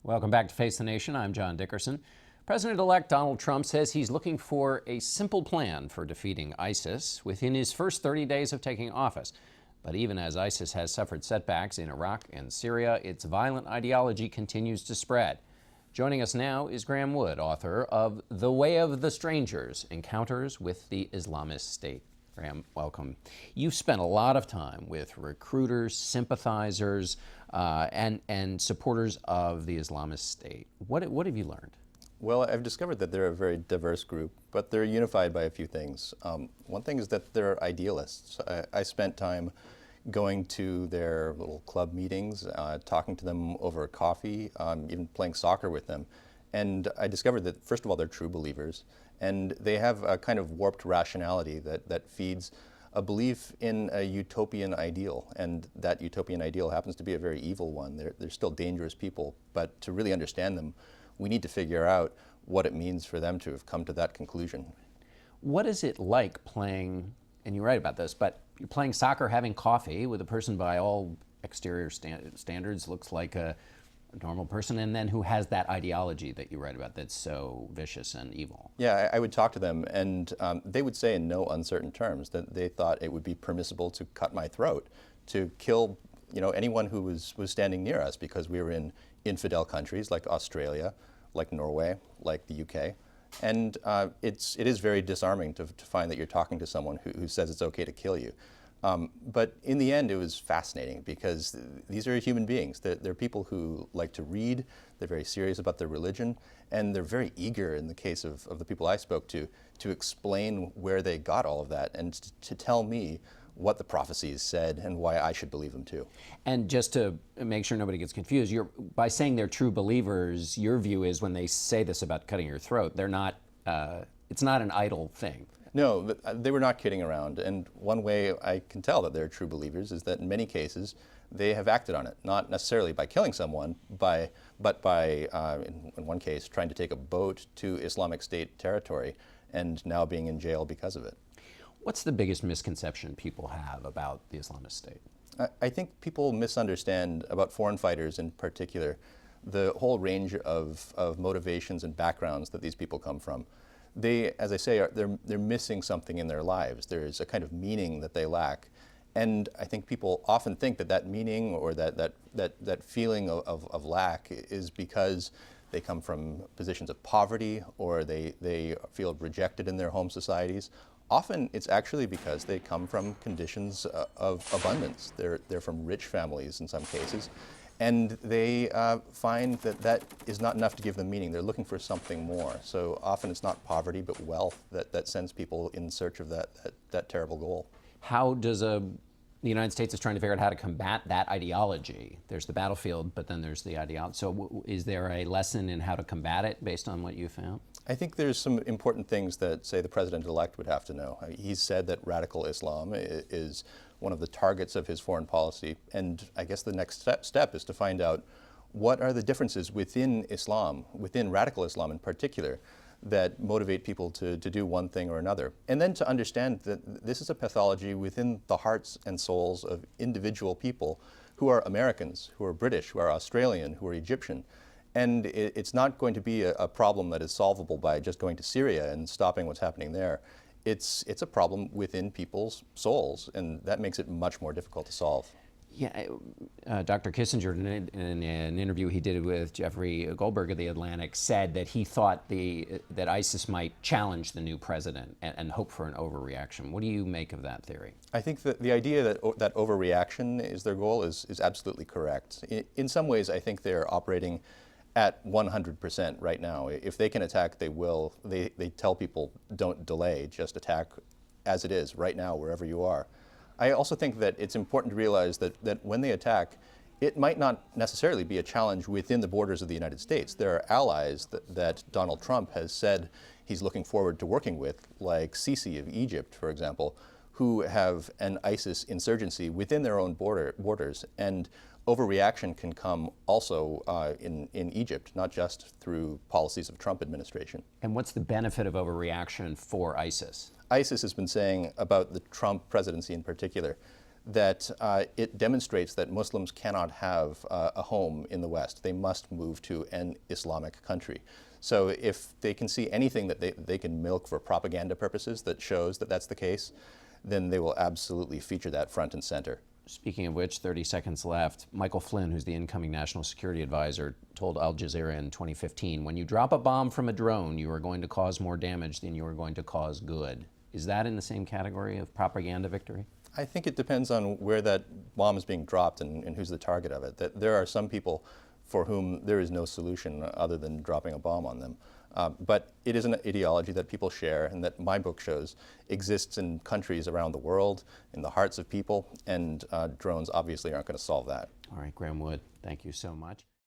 Welcome back to Face the Nation. I'm John Dickerson. President-elect Donald Trump says he's looking for a simple plan for defeating ISIS within his first 30 days of taking office. But even as ISIS has suffered setbacks in Iraq and Syria, its violent ideology continues to spread. Joining us now is Graeme Wood, author of The Way of the Strangers: Encounters with the Islamist State. Graeme, welcome. You've spent a lot of time with recruiters, sympathizers, and supporters of the Islamist State. What have you learned? Well, I've discovered that they're a very diverse group, but they're unified by a few things. One thing is that they're idealists. I spent time going to their little club meetings, talking to them over coffee, even playing soccer with them. And I discovered that, first of all, they're true believers, and they have a kind of warped rationality that feeds a belief in a utopian ideal, and that utopian ideal happens to be a very evil one. They're still dangerous people, but to really understand them, we need to figure out what it means for them to have come to that conclusion. What is it like playing, and you write about this, but you're playing soccer, having coffee with a person by all exterior standards looks like a normal person, and then who has that ideology that you write about that's so vicious and evil? Yeah, I would talk to them, and they would say in no uncertain terms that they thought it would be permissible to cut my throat, to kill anyone who was standing near us, because we were in infidel countries like Australia, like Norway, like the UK. And it is very disarming to find that you're talking to someone who says it's okay to kill you. But in the end, it was fascinating, because these are human beings. They're people who like to read, they're very serious about their religion, and they're very eager, in the case of the people I spoke to explain where they got all of that and to tell me what the prophecies said and why I should believe them too. And just to make sure nobody gets confused, by saying they're true believers, your view is when they say this about cutting your throat, they're not, it's not an idle thing. No, they were not kidding around. And one way I can tell that they're true believers is that in many cases they have acted on it, not necessarily by killing someone, but by, in one case, trying to take a boat to Islamic State territory and now being in jail because of it. What's the biggest misconception people have about the Islamist State? I think people misunderstand, about foreign fighters in particular, the whole range of motivations and backgrounds that these people come from. They, as I say, they're missing something in their lives. There's a kind of meaning that they lack. And I think people often think that meaning or that feeling of lack is because they come from positions of poverty, or they feel rejected in their home societies. Often it's actually because they come from conditions of abundance. They're from rich families in some cases, and they find that is not enough to give them meaning. They're looking for something more. So often it's not poverty but wealth that sends people in search of that terrible goal. How does the United States is trying to figure out how to combat that ideology? There's the battlefield, but then there's the ideology. So is there a lesson in how to combat it based on what you found? I think there's some important things that, say, the president-elect would have to know. He's said that radical Islam is one of the targets of his foreign policy, and I guess the next step is to find out what are the differences within Islam, within radical Islam in particular, that motivate people to do one thing or another. And then to understand that this is a pathology within the hearts and souls of individual people who are Americans, who are British, who are Australian, who are Egyptian. And it's not going to be a problem that is solvable by just going to Syria and stopping what's happening there. It's a problem within people's souls, and that makes it much more difficult to solve. Yeah, Dr. Kissinger, in an interview he did with Jeffrey Goldberg of The Atlantic, said that he thought that ISIS might challenge the new president and hope for an overreaction. What do you make of that theory? I think that the idea that overreaction is their goal is absolutely correct. In some ways, I think they're operating at 100% right now. If they can attack, they will. They tell people, don't delay, just attack as it is right now, wherever you are. I also think that it's important to realize that when they attack, it might not necessarily be a challenge within the borders of the United States. There are allies that Donald Trump has said he's looking forward to working with, like Sisi of Egypt, for example, who have an ISIS insurgency within their own borders. And overreaction can come also in Egypt, not just through policies of Trump administration. And what's the benefit of overreaction for ISIS? ISIS has been saying about the Trump presidency in particular that it demonstrates that Muslims cannot have a home in the West. They must move to an Islamic country. So if they can see anything that they can milk for propaganda purposes that shows that that's the case, then they will absolutely feature that front and center. Speaking of which, 30 seconds left. Michael Flynn, who's the incoming national security advisor, told Al Jazeera in 2015, when you drop a bomb from a drone, you are going to cause more damage than you are going to cause good. Is that in the same category of propaganda victory? I think it depends on where that bomb is being dropped and who's the target of it. That there are some people for whom there is no solution other than dropping a bomb on them. But it is an ideology that people share and that my book shows exists in countries around the world, in the hearts of people, and drones obviously aren't going to solve that. All right, Graeme Wood, thank you so much.